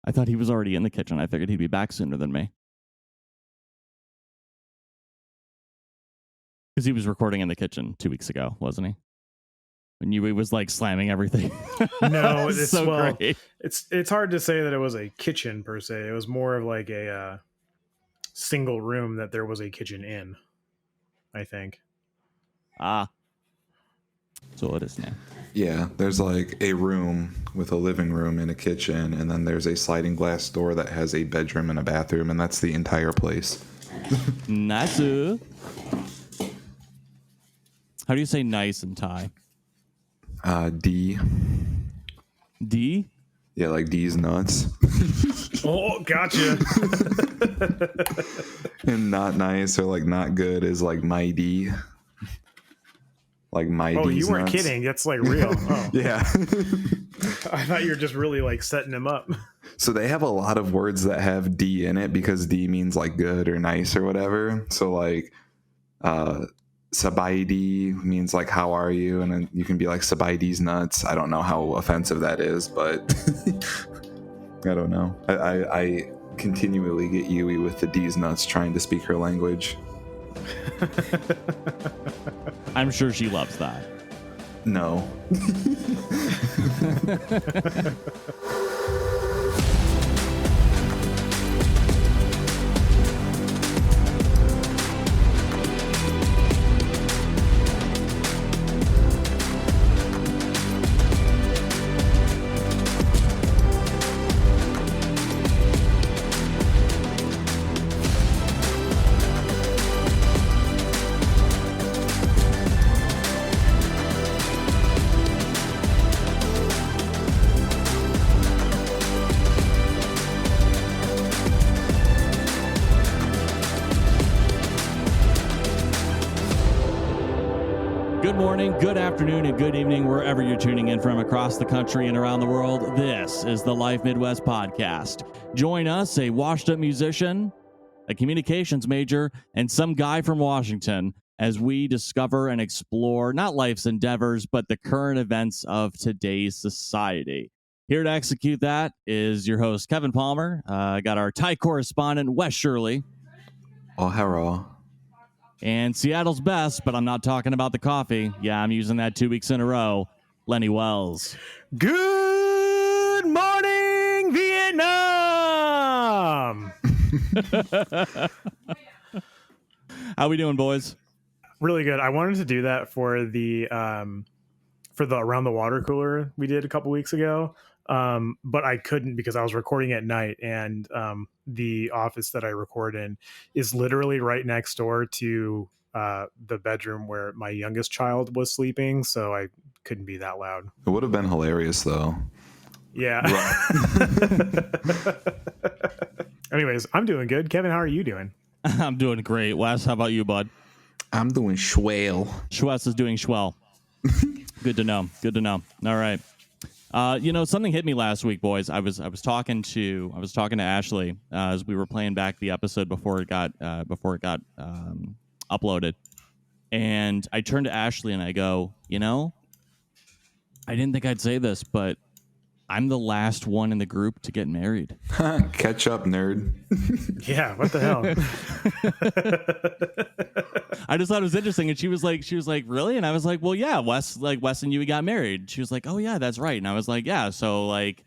I thought he was already in the kitchen. I figured he'd be back sooner than me. Because he was recording in the kitchen 2 weeks ago, wasn't he? When he was like slamming everything. No, it's so great. It's hard to say that it was a kitchen per se. It was more of like a single room that there was a kitchen in, I think. So it is now. Yeah, there's like a room with a living room and a kitchen, and then there's a sliding glass door that has a bedroom and a bathroom, and that's the entire place. Nice. How do you say nice in Thai? D. D? Yeah, like D's nuts. Oh, gotcha. And not nice or like not good is like my D. Like my D's nuts. Oh, you weren't kidding. That's like real. Oh. Yeah. I thought you were just really like setting him up. So they have a lot of words that have D in it because D means like good or nice or whatever. So like Sabaidi means like how are you, and then you can be like Sabaidi's nuts. I don't know how offensive that is, but I don't know. I continually get Yui with the D's nuts trying to speak her language. I'm sure she loves that. No. Good morning, good afternoon, and good evening, wherever you're tuning in from across the country and around the world. This is the Life Midwest podcast. Join us, a washed-up musician, a communications major, and some guy from Washington, as we discover and explore not life's endeavors, but the current events of today's society. Here to execute that is your host, Kevin Palmer. Got our Thai correspondent, Wes Shirley. Oh, hello. And Seattle's best, but I'm not talking about the coffee. Yeah, I'm using that 2 weeks in a row. Lenny Wells. Good morning, Vietnam. How we doing, boys? Really good. I wanted to do that for the around the water cooler we did a couple weeks ago, but I couldn't because I was recording at night, and the office that I record in is literally right next door to the bedroom where my youngest child was sleeping, so I couldn't be that loud. It would have been hilarious, though. Yeah. Anyways, I'm doing good. Kevin, how are you doing? I'm doing great. Wes, how about you, bud? I'm doing swell. Schwess is doing swell. Good to know. Good to know. All right. Something hit me last week, boys. I was talking to Ashley as we were playing back the episode before it got uploaded, and I turned to Ashley and I go, I didn't think I'd say this, but I'm the last one in the group to get married. Catch up, nerd. Yeah, what the hell? I just thought it was interesting, and she was like, really? And I was like, well, yeah, Wes and you got married. She was like, oh yeah, that's right. And I was like, yeah, so like,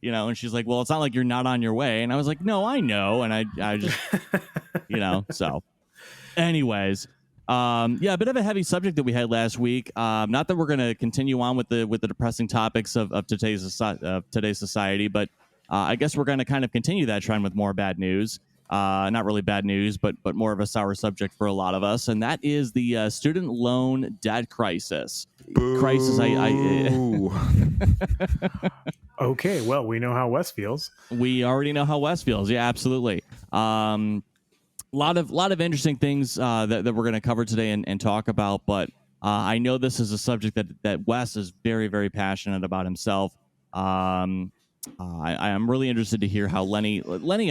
and she's like, well, it's not like you're not on your way. And I was like, no, I know. And I just, so anyways, a bit of a heavy subject that we had last week. Not that we're going to continue on with the depressing topics of today's society, but I guess we're going to kind of continue that trend with more bad news. Not really bad news, but more of a sour subject for a lot of us, and that is the student loan debt crisis. Boo. Crisis. Okay, well, we know how Wes feels. We already know how Wes feels. Yeah, absolutely. Lot of interesting things that we're going to cover today and talk about, but I know this is a subject that Wes is very, very passionate about himself. I am really interested to hear how Lenny,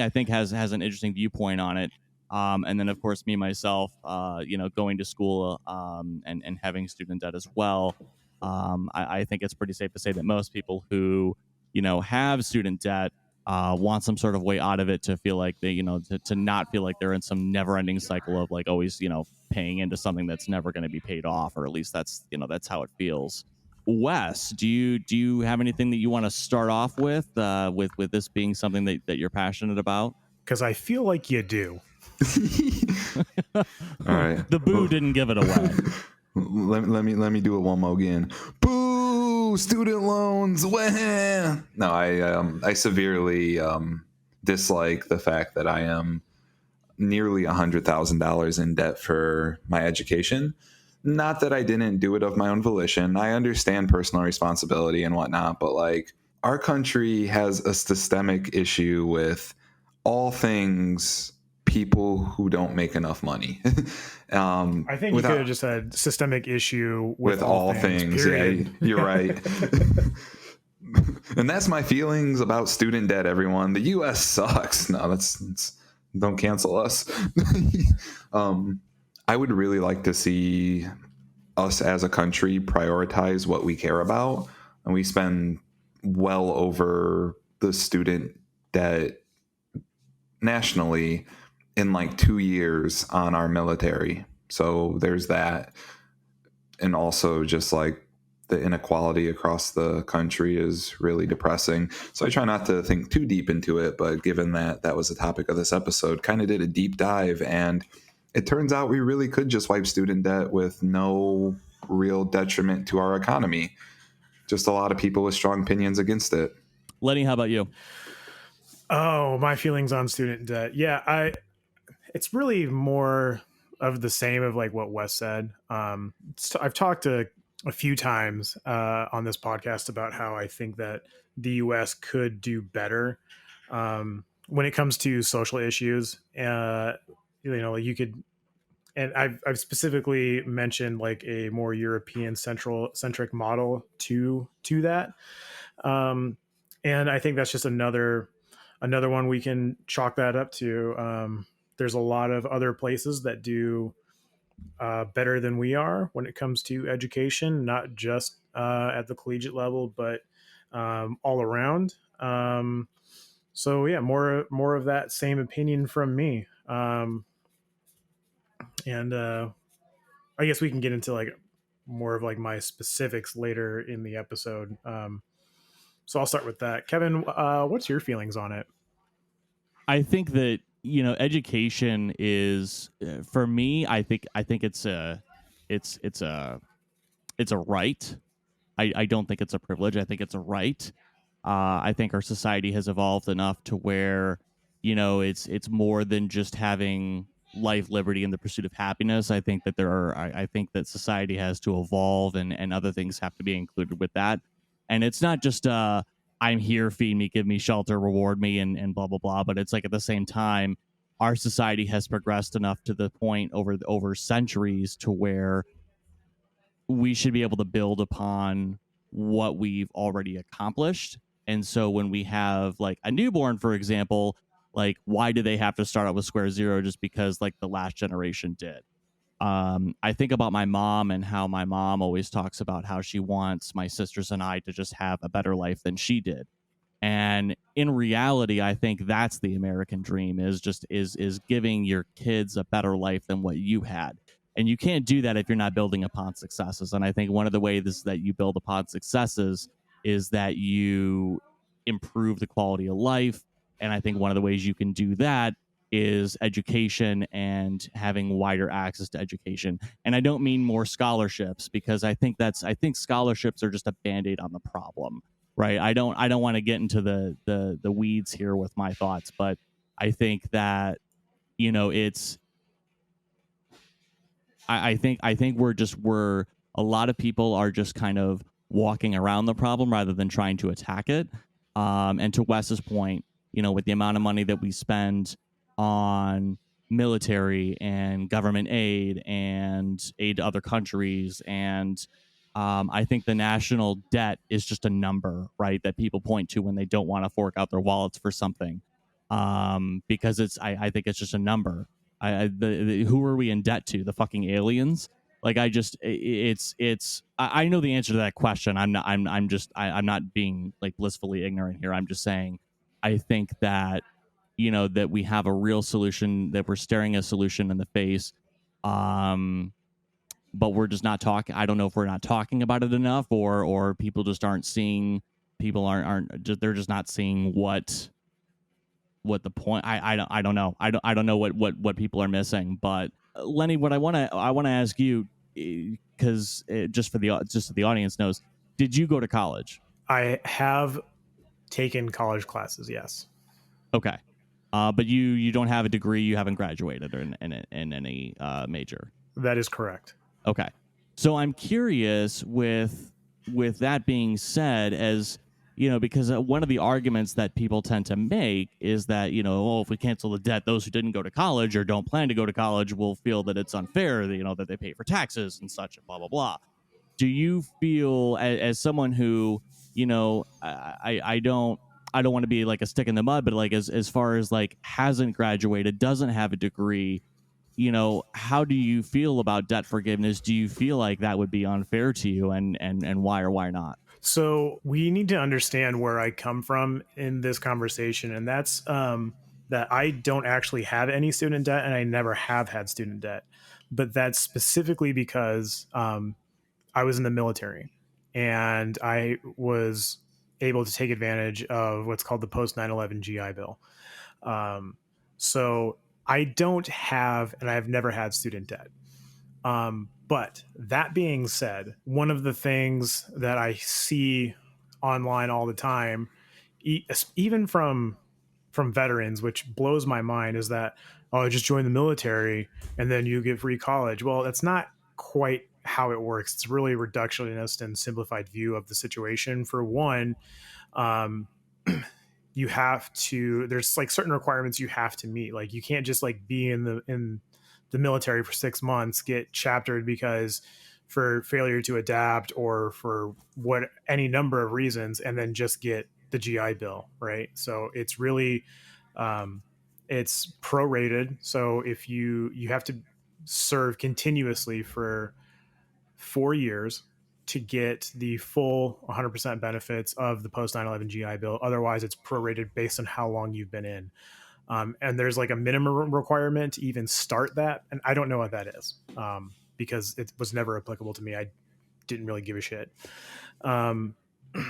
I think, has an interesting viewpoint on it. And then, of course, me, myself, going to school and having student debt as well. I think it's pretty safe to say that most people who, have student debt want some sort of way out of it to feel like they, to not feel like they're in some never ending cycle of like always, paying into something that's never going to be paid off, or at least that's how it feels. Wes, do you have anything that you want to start off with this being something that you're passionate about? Because I feel like you do. All right. The boo didn't give it away. Let me do it one more again. Boo! Student loans. Wah! No, I severely dislike the fact that I am nearly $100,000 in debt for my education. Not that I didn't do it of my own volition. I understand personal responsibility and whatnot, but like our country has a systemic issue with all things people who don't make enough money. I think you could have just said systemic issue with all things. Yeah, you're right. And that's my feelings about student debt, everyone. The U.S. sucks. No, that's don't cancel us. I would really like to see us as a country prioritize what we care about. And we spend well over the student debt nationally in like 2 years on our military. So there's that. And also just like the inequality across the country is really depressing. So I try not to think too deep into it, but given that that was the topic of this episode, kind of did a deep dive, and it turns out we really could just wipe student debt with no real detriment to our economy. Just a lot of people with strong opinions against it. Lenny, how about you? Oh, my feelings on student debt. Yeah, it's really more of the same of like what Wes said. I've talked a few times on this podcast about how I think that the U.S. could do better when it comes to social issues. You could, and I've specifically mentioned like a more European centric model to that. And I think that's just another one we can chalk that up to. There's a lot of other places that do better than we are when it comes to education, not just at the collegiate level, but all around. So yeah, more of that same opinion from me. And I guess we can get into like more of like my specifics later in the episode. So I'll start with that. Kevin, what's your feelings on it? I think that education is for me. I think it's a right. I don't think it's a privilege. I think it's a right. I think our society has evolved enough to where it's more than just having life, liberty, and the pursuit of happiness. I think that I think that society has to evolve, and other things have to be included with that. And it's not just I'm here, feed me, give me shelter, reward me, and blah blah blah. But it's like at the same time, our society has progressed enough to the point over centuries to where we should be able to build upon what we've already accomplished. And so when we have like a newborn, for example, like why do they have to start out with square zero just because like the last generation did? I think about my mom and how my mom always talks about how she wants my sisters and I to just have a better life than she did. And in reality, I think that's the American dream is giving your kids a better life than what you had. And you can't do that if you're not building upon successes. And I think one of the ways that you build upon successes is that you improve the quality of life. And I think one of the ways you can do that is education and having wider access to education. And I don't mean more scholarships, because I think scholarships are just a Band-Aid on the problem. Right. I don't want to get into the weeds here with my thoughts, but I think that, I think we're a lot of people are just kind of walking around the problem rather than trying to attack it. And to Wes's point, with the amount of money that we spend on military and government aid and aid to other countries, and I think the national debt is just a number, right, that people point to when they don't want to fork out their wallets for something, because I think it's just a number. Who are we in debt to? The fucking aliens? Like I know the answer to that question. I'm not being like blissfully ignorant here. I'm just saying I think that, that we have a real solution, that we're staring a solution in the face. But we're just not talking. I don't know if we're not talking about it enough, or people just aren't seeing. People aren't just, they're just not seeing what the point. I don't know. I don't know what people are missing. But Lenny, what I want to ask you, because just so the audience knows, did you go to college? I have taken college classes, yes. Okay. But you don't have a degree. You haven't graduated in any major. That is correct. Okay. So I'm curious, with that being said, as because one of the arguments that people tend to make is that, if we cancel the debt, those who didn't go to college or don't plan to go to college will feel that it's unfair, that they pay for taxes and such, and blah, blah, blah. Do you feel, as someone who, I don't want to be like a stick in the mud, but like as far as like hasn't graduated, doesn't have a degree, how do you feel about debt forgiveness? Do you feel like that would be unfair to you, and why or why not? So we need to understand where I come from in this conversation, and that's that I don't actually have any student debt, and I never have had student debt. But that's specifically because I was in the military, and I was able to take advantage of what's called the post 9/11 GI Bill. So I don't have, and I've never had student debt. But that being said, one of the things that I see online all the time, even from veterans, which blows my mind, is that, oh, just join the military and then you get free college. Well, that's not quite how it works. It's really a reductionist and simplified view of the situation. For one, you have to, there's like certain requirements you have to meet. Like you can't just like be in the military for 6 months, get chaptered because for failure to adapt or for what any number of reasons, and then just get the GI Bill, right? So it's really it's prorated. So if you have to serve continuously for 4 years to get the full 100% benefits of the post 9/11 GI Bill. Otherwise, it's prorated based on how long you've been in. And there's like a minimum requirement to even start that. And I don't know what that is because it was never applicable to me. I didn't really give a shit.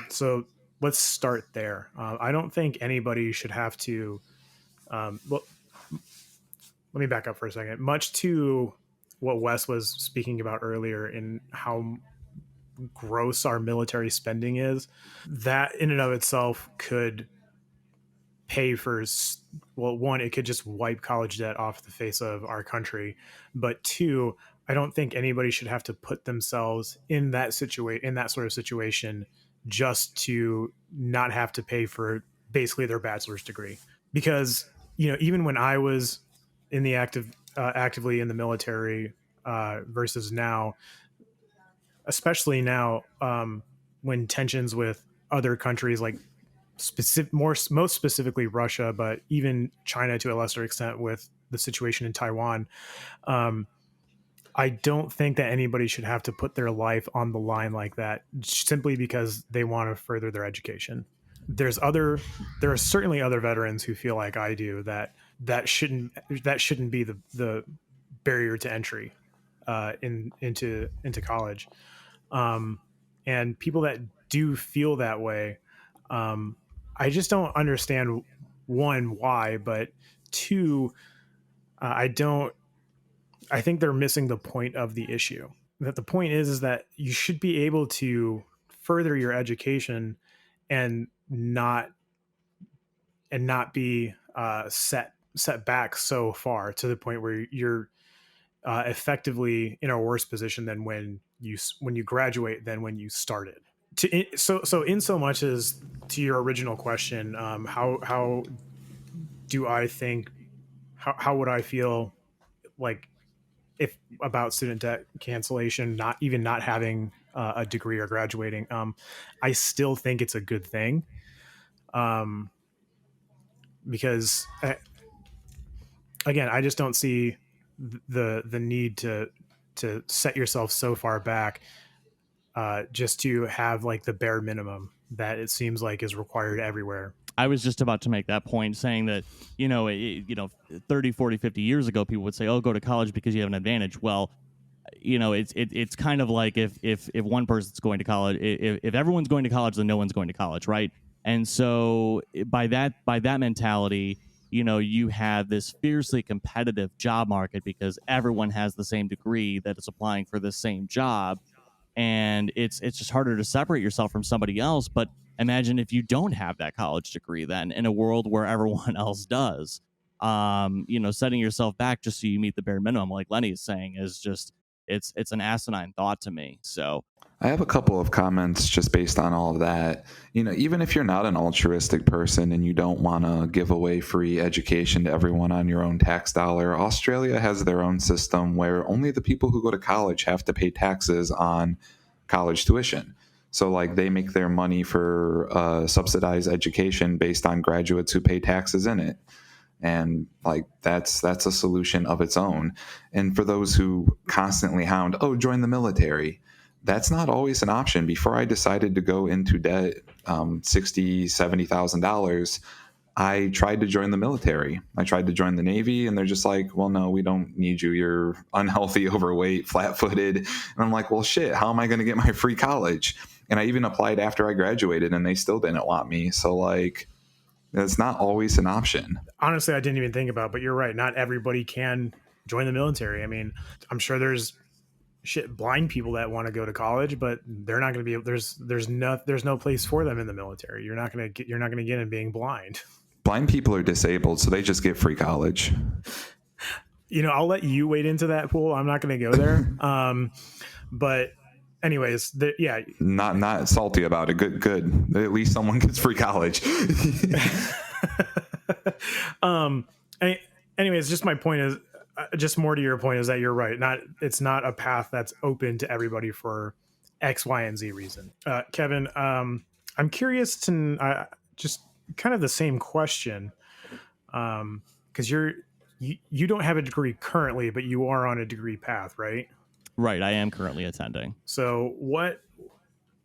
So let's start there. I don't think anybody should have to. Well, let me back up for a second. Much to what Wes was speaking about earlier in how gross our military spending is, that in and of itself could pay for, well, one, it could just wipe college debt off the face of our country, but two, I don't think anybody should have to put themselves in that sort of situation just to not have to pay for basically their bachelor's degree. Because even when I was in the actively in the military versus now, especially now, when tensions with other countries like most specifically Russia, but even China to a lesser extent with the situation in Taiwan, I don't think that anybody should have to put their life on the line like that simply because they want to further their education. There are certainly other veterans who feel like I do that shouldn't be the barrier to entry into college. And people that do feel that way, I just don't understand, one, why, but two, I think they're missing the point of the issue. That the point is that you should be able to further your education and not be set back so far to the point where you're effectively in a worse position than when you graduate than when you started. So in so much as to your original question, how do I think, how would I feel like if about student debt cancellation, not having a degree or graduating? I still think it's a good thing, because again, I just don't see the need to set yourself so far back just to have like the bare minimum that it seems like is required everywhere. I was just about to make that point, saying that, 30, 40, 50 years ago, people would say, oh, go to college because you have an advantage. Well, it's kind of like if one person's going to college, if everyone's going to college, then no one's going to college, right? And so by that mentality, you have this fiercely competitive job market because everyone has the same degree that is applying for the same job, and it's just harder to separate yourself from somebody else. But imagine if you don't have that college degree, then in a world where everyone else does. Setting yourself back just so you meet the bare minimum, like Lenny is saying, is just it's an asinine thought to me. So I have a couple of comments just based on all of that. Even if you're not an altruistic person and you don't want to give away free education to everyone on your own tax dollar, Australia has their own system where only the people who go to college have to pay taxes on college tuition. So like they make their money for subsidized education based on graduates who pay taxes in it. And like that's a solution of its own. And for those who constantly hound, oh, join the military, that's not always an option. Before I decided to go into debt, $60,000, $70,000, I tried to join the military. I tried to join the Navy, and they're just like, well, no, we don't need you. You're unhealthy, overweight, flat-footed. And I'm like, well, shit, how am I going to get my free college? And I even applied after I graduated, and they still didn't want me. So like, it's not always an option. Honestly, I didn't even think about it, but you're right. Not everybody can join the military. I mean, I'm sure there's blind people that want to go to college, but they're not going to be able, there's no place for them in the military. You're not going to get in being blind. Blind people are disabled, so they just get free college. I'll let you wade into that pool. I'm not going to go there. But anyways, yeah. Not salty about it. Good. At least someone gets free college. Anyways, just my point is, just more to your point is that you're right. It's not a path that's open to everybody for X, Y, and Z reason. Kevin, I'm curious to just kind of the same question, because you don't have a degree currently, but you are on a degree path, right? Right, I am currently attending. So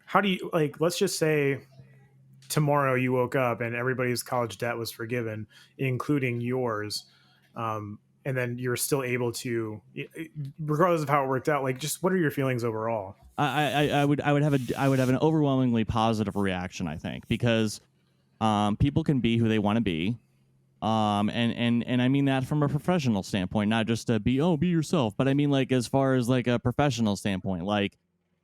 how do you, like, let's just say tomorrow you woke up and everybody's college debt was forgiven, including yours, and then you're still able to, regardless of how it worked out, like, just what are your feelings overall? I would have an overwhelmingly positive reaction, I think, because people can be who they want to be. And I mean that from a professional standpoint, not just to be yourself, but I mean, like, as far as like a professional standpoint, like,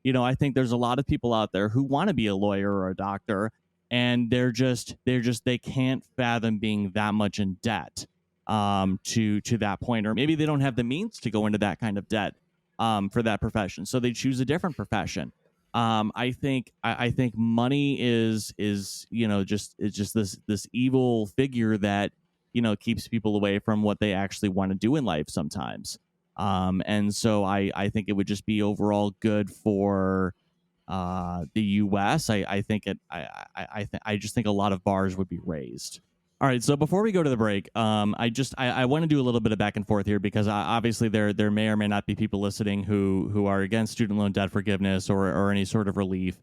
I think there's a lot of people out there who want to be a lawyer or a doctor, and they can't fathom being that much in debt, to that point, or maybe they don't have the means to go into that kind of debt, for that profession. So they choose a different profession. I think money is just this evil figure that keeps people away from what they actually want to do in life sometimes. And so I think it would just be overall good for the U.S. I just think a lot of bars would be raised. All right, so before we go to the break, I want to do a little bit of back and forth here, because obviously there may or may not be people listening who are against student loan debt forgiveness or any sort of relief,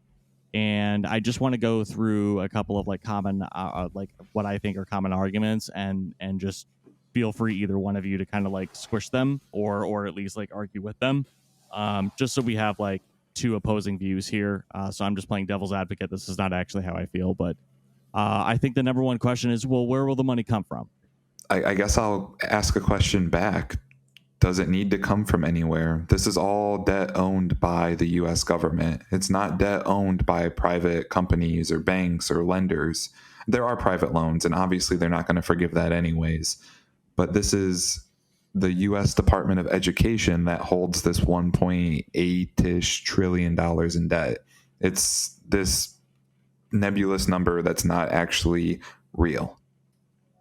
and I just want to go through a couple of like common like what I think are common arguments, and just feel free, either one of you, to kind of like squish them or at least like argue with them, just so we have like two opposing views here. So I'm just playing devil's advocate. This is not actually how I feel, but I think the number one question is, well, where will the money come from? I guess I'll ask a question back. Does it need to come from anywhere? This is all debt owned by the U.S. government. It's not debt owned by private companies or banks or lenders. There are private loans, and obviously they're not going to forgive that anyways. But this is the U.S. Department of Education that holds this $1.8-ish trillion in debt. It's this nebulous number that's not actually real.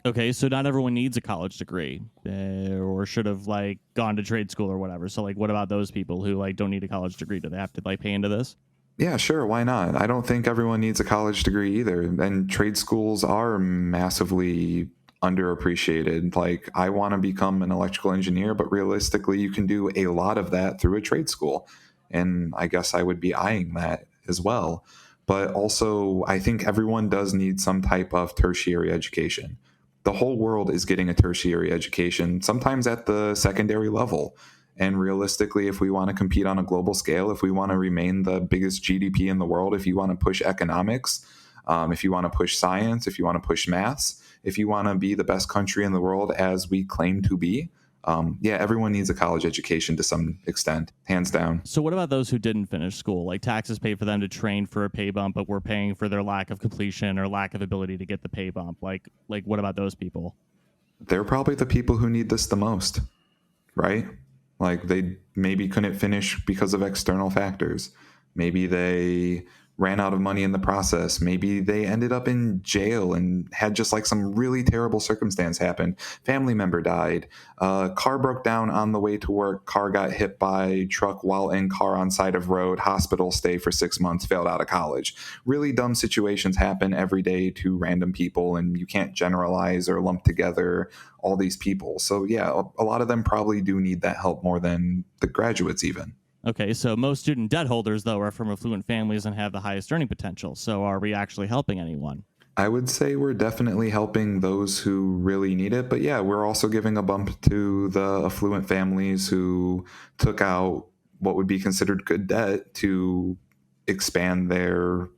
Okay, so not everyone needs a college degree, or should have like gone to trade school or whatever. So like, what about those people who like don't need a college degree? Do they have to like pay into this? Yeah, sure. Why not? I don't think everyone needs a college degree either. And trade schools are massively underappreciated. Like, I want to become an electrical engineer, but realistically, you can do a lot of that through a trade school. And I guess I would be eyeing that as well. but also I think everyone does need some type of tertiary education. The whole world is getting a tertiary education, sometimes at the secondary level. And realistically, if we want to compete on a global scale, if we want to remain the biggest GDP in the world, if you want to push economics, if you want to push science, if you want to push maths, if you want to be the best country in the world as we claim to be, yeah, everyone needs a college education to some extent, hands down. So what about those who didn't finish school? Like taxes paid for them to train for a pay bump, but we're paying for their lack of completion or lack of ability to get the pay bump. Like what about those people? They're probably the people who need this the most, right? Like they maybe couldn't finish because of external factors. Maybe they ran out of money in the process. Maybe they ended up in jail and had just like some really terrible circumstance happen. Family member died. Car broke down on the way to work. Car got hit by truck while in car on side of road. Hospital stay for 6 months. Failed out of college. Really dumb situations happen every day to random people, and you can't generalize or lump together all these people. So yeah, a lot of them probably do need that help more than the graduates even. Okay, so most student debt holders, though, are from affluent families and have the highest earning potential. So are we actually helping anyone? I would say we're definitely helping those who really need it. But yeah, we're also giving a bump to the affluent families who took out what would be considered good debt to expand their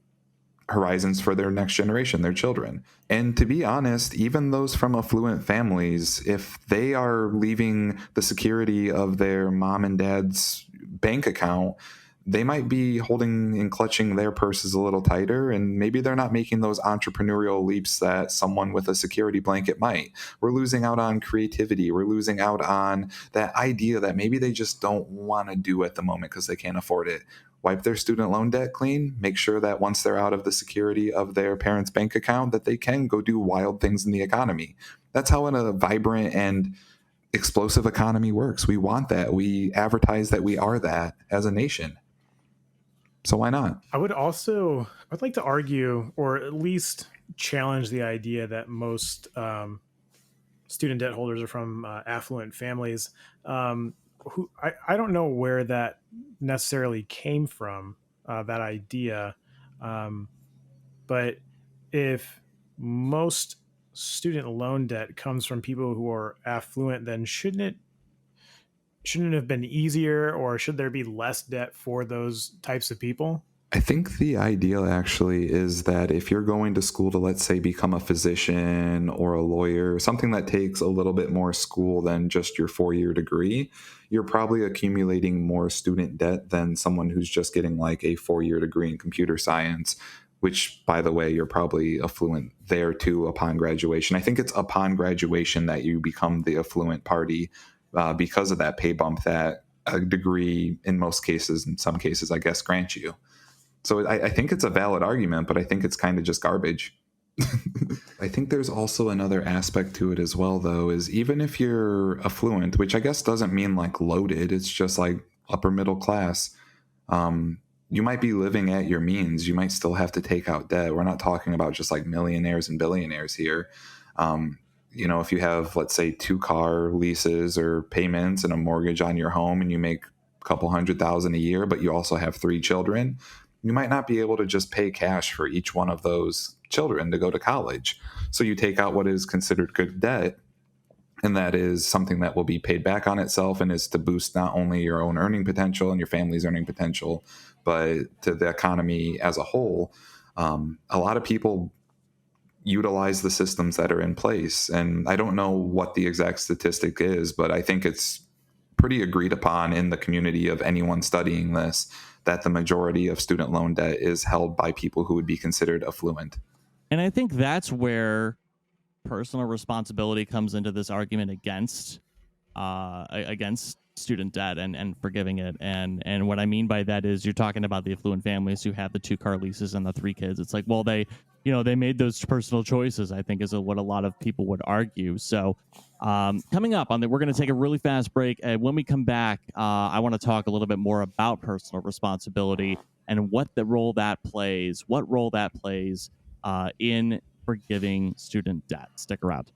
horizons for their next generation, their children. And to be honest, even those from affluent families, if they are leaving the security of their mom and dad's bank account, they might be holding and clutching their purses a little tighter, and maybe they're not making those entrepreneurial leaps that someone with a security blanket might. We're losing out on creativity. We're losing out on that idea that maybe they just don't want to do at the moment because they can't afford it. Wipe their student loan debt clean, make sure that once they're out of the security of their parents' bank account, that they can go do wild things in the economy. That's how a vibrant and explosive economy works. We want that. We advertise that we are that as a nation. So why not? I'd like to argue, or at least challenge the idea that most student debt holders are from affluent families. Who I don't know where that necessarily came from, that idea. But if most student loan debt comes from people who are affluent, then shouldn't it have been easier, or should there be less debt for those types of people? I think the ideal actually is that if you're going to school to, let's say, become a physician or a lawyer, something that takes a little bit more school than just your 4-year degree, you're probably accumulating more student debt than someone who's just getting like a 4-year degree in computer science, which, by the way, you're probably affluent there too upon graduation. I think it's upon graduation that you become the affluent party because of that pay bump that a degree, in most cases, in some cases, I guess, grants you. So I think it's a valid argument, but I think it's kind of just garbage. I think there's also another aspect to it as well, though, is even if you're affluent, which I guess doesn't mean like loaded, it's just like upper middle class, you might be living at your means. You might still have to take out debt. We're not talking about just like millionaires and billionaires here. If you have, let's say, 2-car leases or payments and a mortgage on your home, and you make a couple $100,000 a year, but you also have 3 children, you might not be able to just pay cash for each one of those children to go to college. So you take out what is considered good debt, and that is something that will be paid back on itself and is to boost not only your own earning potential and your family's earning potential, but to the economy as a whole. A lot of people utilize the systems that are in place. And I don't know what the exact statistic is, but I think it's pretty agreed upon in the community of anyone studying this that the majority of student loan debt is held by people who would be considered affluent. And I think that's where personal responsibility comes into this argument against student debt and forgiving it. And what I mean by that is you're talking about the affluent families who have the 2-car leases and the 3 kids. It's like, well, they made those personal choices, I think, is what a lot of people would argue. So coming up on that, we're going to take a really fast break. And when we come back, I want to talk a little bit more about personal responsibility and what role that plays in forgiving student debt. Stick around.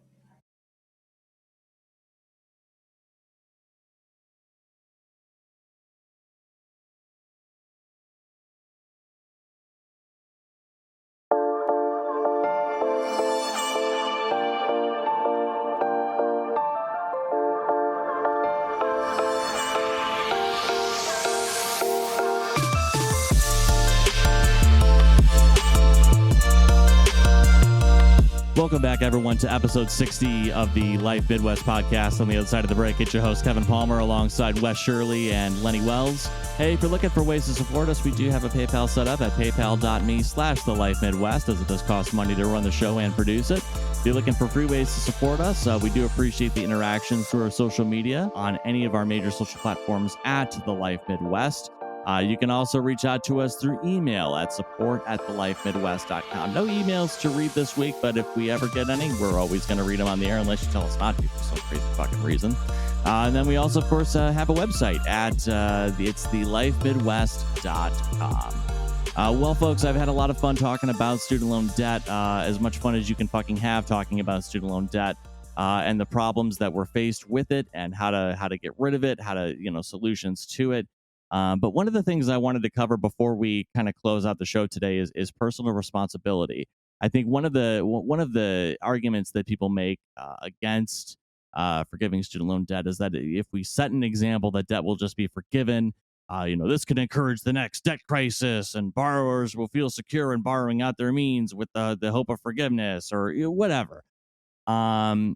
Welcome back, everyone, to episode 60 of the Life Midwest podcast. On the other side of the break, it's your host, Kevin Palmer, alongside Wes Shirley and Lenny Wells. Hey, if you're looking for ways to support us, we do have a PayPal set up at paypal.me/thelifemidwest, as it does cost money to run the show and produce it. If you're looking for free ways to support us, we do appreciate the interactions through our social media on any of our major social platforms at The Life Midwest. You can also reach out to us through email at support@thelifemidwest.com. No emails to read this week, but if we ever get any, we're always going to read them on the air unless you tell us not to for some crazy fucking reason. And then we also, of course, have a website at it's thelifemidwest.com. Well, folks, I've had a lot of fun talking about student loan debt, as much fun as you can fucking have talking about student loan debt and the problems that we're faced with it and how to get rid of it, solutions to it. But one of the things I wanted to cover before we kind of close out the show today is personal responsibility. I think one of the arguments that people make against forgiving student loan debt is that if we set an example that debt will just be forgiven, this can encourage the next debt crisis, and borrowers will feel secure in borrowing out their means with the hope of forgiveness or whatever. I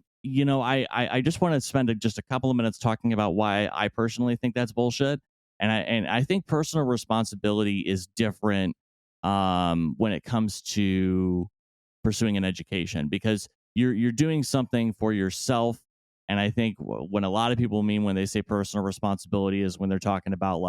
just want to spend just a couple of minutes talking about why I personally think that's bullshit. And I think personal responsibility is different when it comes to pursuing an education, because you're doing something for yourself. And I think when a lot of people mean when they say personal responsibility is when they're talking about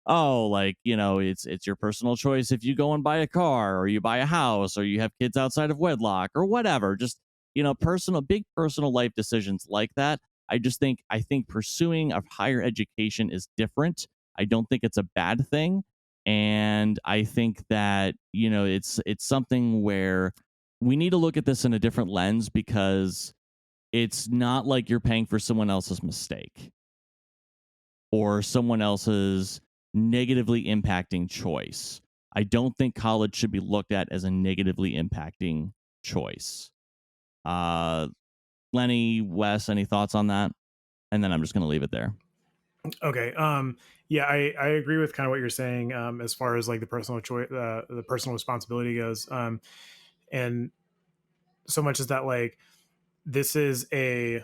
it's your personal choice if you go and buy a car or you buy a house or you have kids outside of wedlock or whatever, just big personal life decisions like that. I think pursuing a higher education is different. I don't think it's a bad thing. And I think that, it's something where we need to look at this in a different lens, because it's not like you're paying for someone else's mistake or someone else's negatively impacting choice. I don't think college should be looked at as a negatively impacting choice. Lenny, Wes, any thoughts on that? And then I'm just going to leave it there. Okay. Yeah, I agree with kind of what you're saying as far as like the personal choice, the personal responsibility goes. And so much as that, like, this is a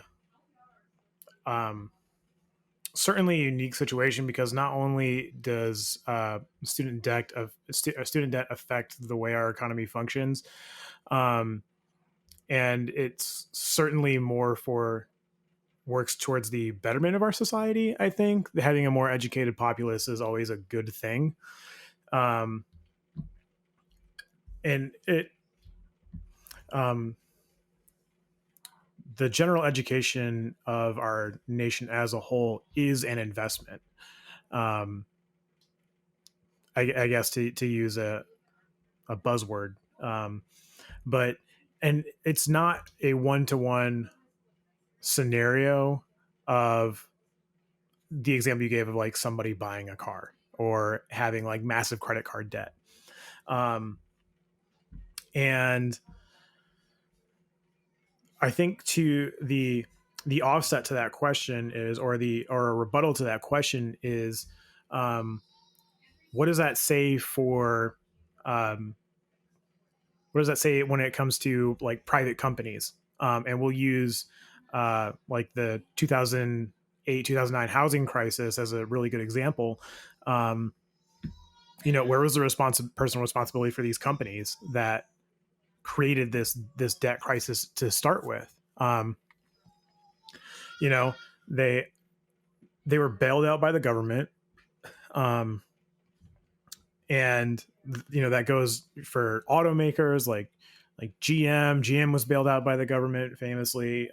certainly a unique situation, because not only does student debt affect the way our economy functions, and it's certainly works towards the betterment of our society. I think having a more educated populace is always a good thing. And it, the general education of our nation as a whole is an investment. I guess to use a buzzword, but it's not a one-to-one scenario of the example you gave of like somebody buying a car or having like massive credit card debt. And I think to the offset to that question is, or a rebuttal to that question is, what does that say for, what does that say when it comes to like private companies? And we'll use like the 2008-2009 housing crisis as a really good example. Where was the personal responsibility for these companies that created this debt crisis to start with? They were bailed out by the government, and that goes for automakers like GM. GM was bailed out by the government famously.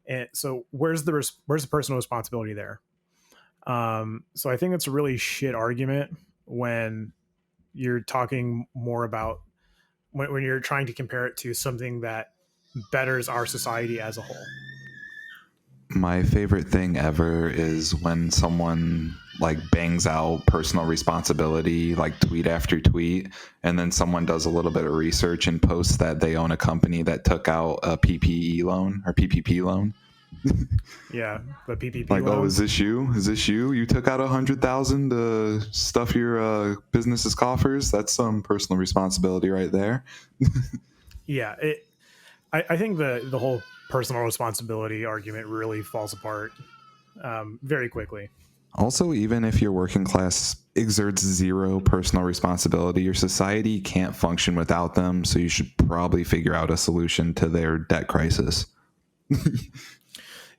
And so where's the personal responsibility there? So I think it's a really shit argument when you're talking more about when you're trying to compare it to something that betters our society as a whole. My favorite thing ever is when someone like bangs out personal responsibility, like tweet after tweet, and then someone does a little bit of research and posts that they own a company that took out a PPE loan or PPP loan. Yeah, the PPP like, loan. Oh, is this you? You took out $100,000 to stuff your business's coffers? That's some personal responsibility right there. Yeah, I think the whole personal responsibility argument really falls apart very quickly. Also, even if your working class exerts zero personal responsibility, your society can't function without them, so you should probably figure out a solution to their debt crisis.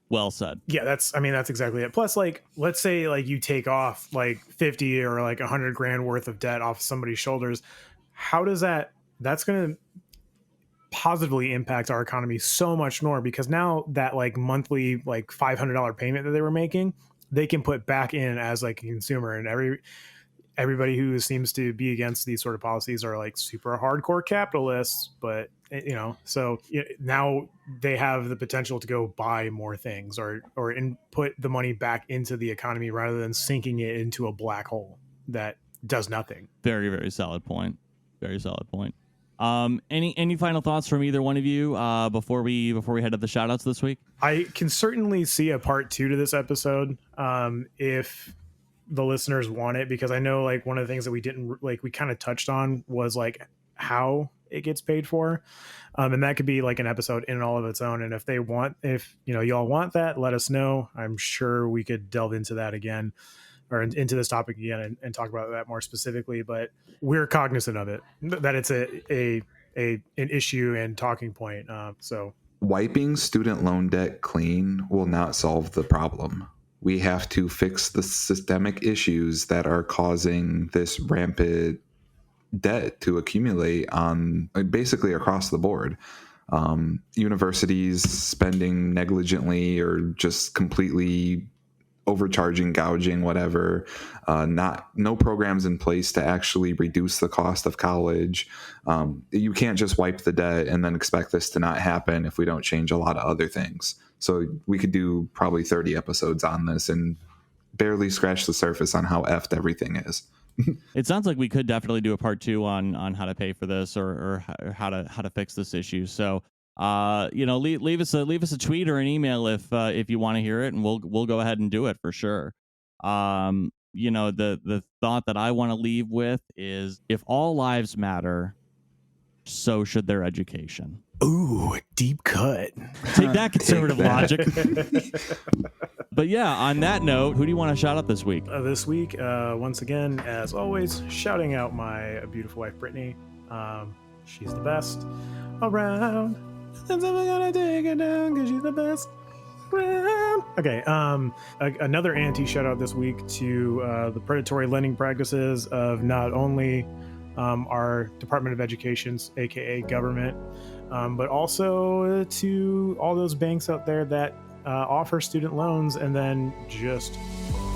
Well said. Yeah, that's exactly it. Plus, like, let's say like you take off like 50 or like 100 grand worth of debt off somebody's shoulders. How does that's going to positively impact our economy so much more, because now that like monthly like $500 payment that they were making, they can put back in as like a consumer. And everybody who seems to be against these sort of policies are like super hardcore capitalists, but so now they have the potential to go buy more things or put the money back into the economy rather than sinking it into a black hole that does nothing. Very, very solid point. Very solid point. Any final thoughts from either one of you before we head to the shout outs this week? I can certainly see a part 2 to this episode if the listeners want it, because I know like one of the things that we didn't like, we kind of touched on was like how it gets paid for. And that could be like an episode in and all of its own. And if y'all want that, let us know. I'm sure we could delve into that again, or into this topic again, and talk about that more specifically. But we're cognizant of it, that it's an issue and talking point. So wiping student loan debt clean will not solve the problem. We have to fix the systemic issues that are causing this rampant debt to accumulate on basically across the board. Universities spending negligently or just completely overcharging, gouging, whatever, no programs in place to actually reduce the cost of college. You can't just wipe the debt and then expect this to not happen if we don't change a lot of other things. So we could do probably 30 episodes on this and barely scratch the surface on how effed everything is. It sounds like we could definitely do a part 2 on how to pay for this or how to fix this issue. So leave us a tweet or an email if you want to hear it, and we'll go ahead and do it for sure. The thought that I want to leave with is, if all lives matter, so should their education. Ooh, deep cut. Take that, conservative logic. But yeah, on that note, who do you want to shout out this week? This week, once again, as always, shouting out my beautiful wife, Brittany. She's the best around. And I'm gonna take her down because she's the best around. Okay, another anti shout out this week to the predatory lending practices of not only our Department of Education's, aka government, but also to all those banks out there that offer student loans and then just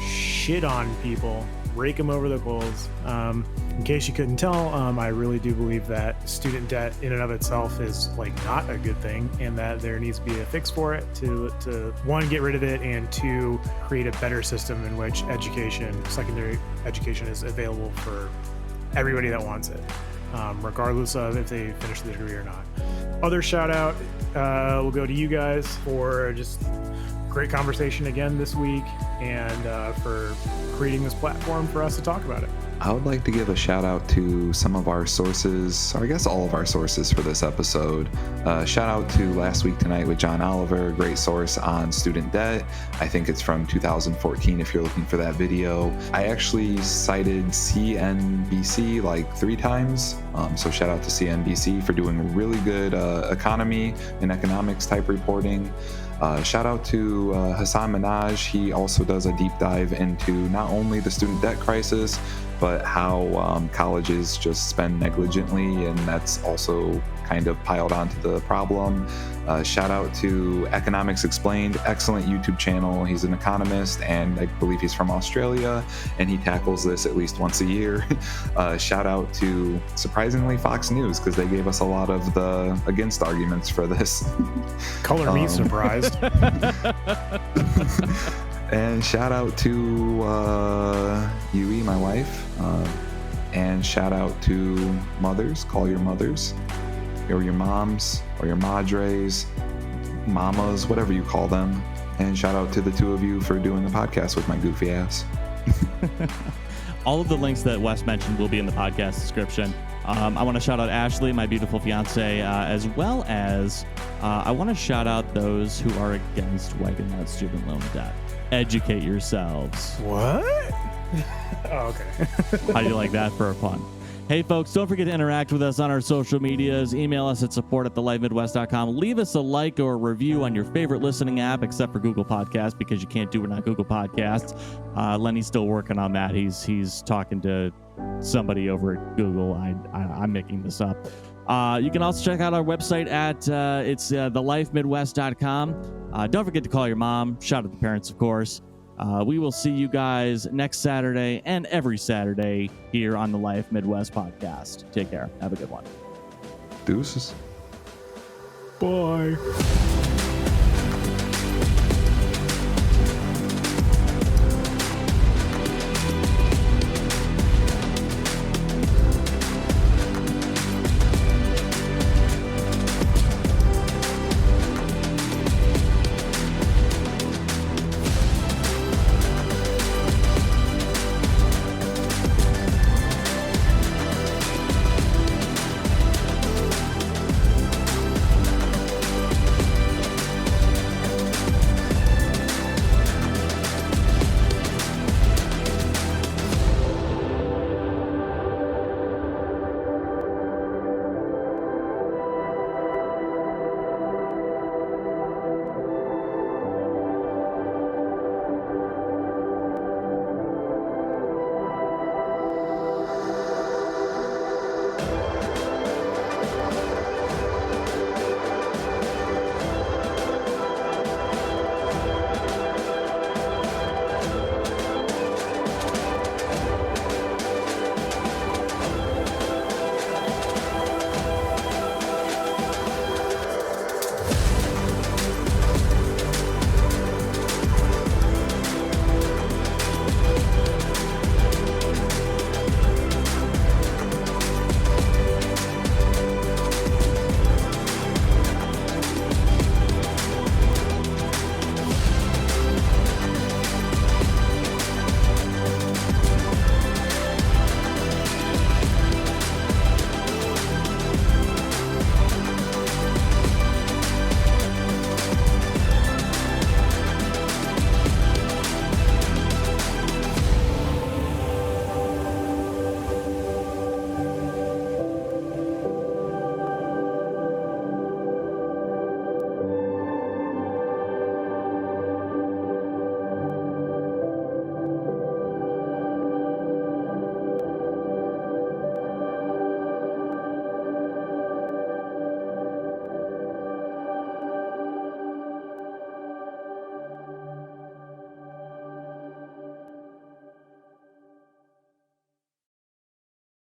shit on people, rake them over the coals. In case you couldn't tell, I really do believe that student debt in and of itself is like not a good thing, and that there needs to be a fix for it to one, get rid of it, and two, create a better system in which secondary education is available for everybody that wants it, regardless of if they finish the degree or not. Other shout out will go to you guys for just great conversation again this week, and for creating this platform for us to talk about it. I would like to give a shout out to some of our sources, or I guess all of our sources for this episode. Shout out to Last Week Tonight with John Oliver, great source on student debt. I think it's from 2014 if you're looking for that video. I actually cited CNBC like 3 times, so shout out to CNBC for doing really good economy and economics type reporting. Shout out to Hasan Minhaj. He also does a deep dive into not only the student debt crisis, but how colleges just spend negligently, and that's also kind of piled onto the problem. Shout out to Economics Explained, excellent YouTube channel. He's an economist, and I believe he's from Australia, and he tackles this at least once a year. Shout out to, surprisingly, Fox News, because they gave us a lot of the against arguments for this. Color me surprised. And shout out to Yui, my wife, and shout out to mothers. Call your mothers, or your moms, or your madres, mamas, whatever you call them. And shout out to the 2 of you for doing the podcast with my goofy ass. All of the links that Wes mentioned will be in the podcast description. I want to shout out Ashley, my beautiful fiance, as well as I want to shout out those who are against wiping out student loan debt. Educate yourselves. What? Oh, okay. How do you like that for a pun? Hey, folks, don't forget to interact with us on our social medias. Email us at support@thelifemidwest.com. Leave us a like or a review on your favorite listening app, except for Google Podcasts, because you can't do it on Google Podcasts. Lenny's still working on that. He's talking to somebody over at Google. I'm making this up. You can also check out our website at thelifemidwest.com. Don't forget to call your mom. Shout out the parents, of course. We will see you guys next Saturday and every Saturday here on the Life Midwest podcast. Take care. Have a good one. Deuces. Bye.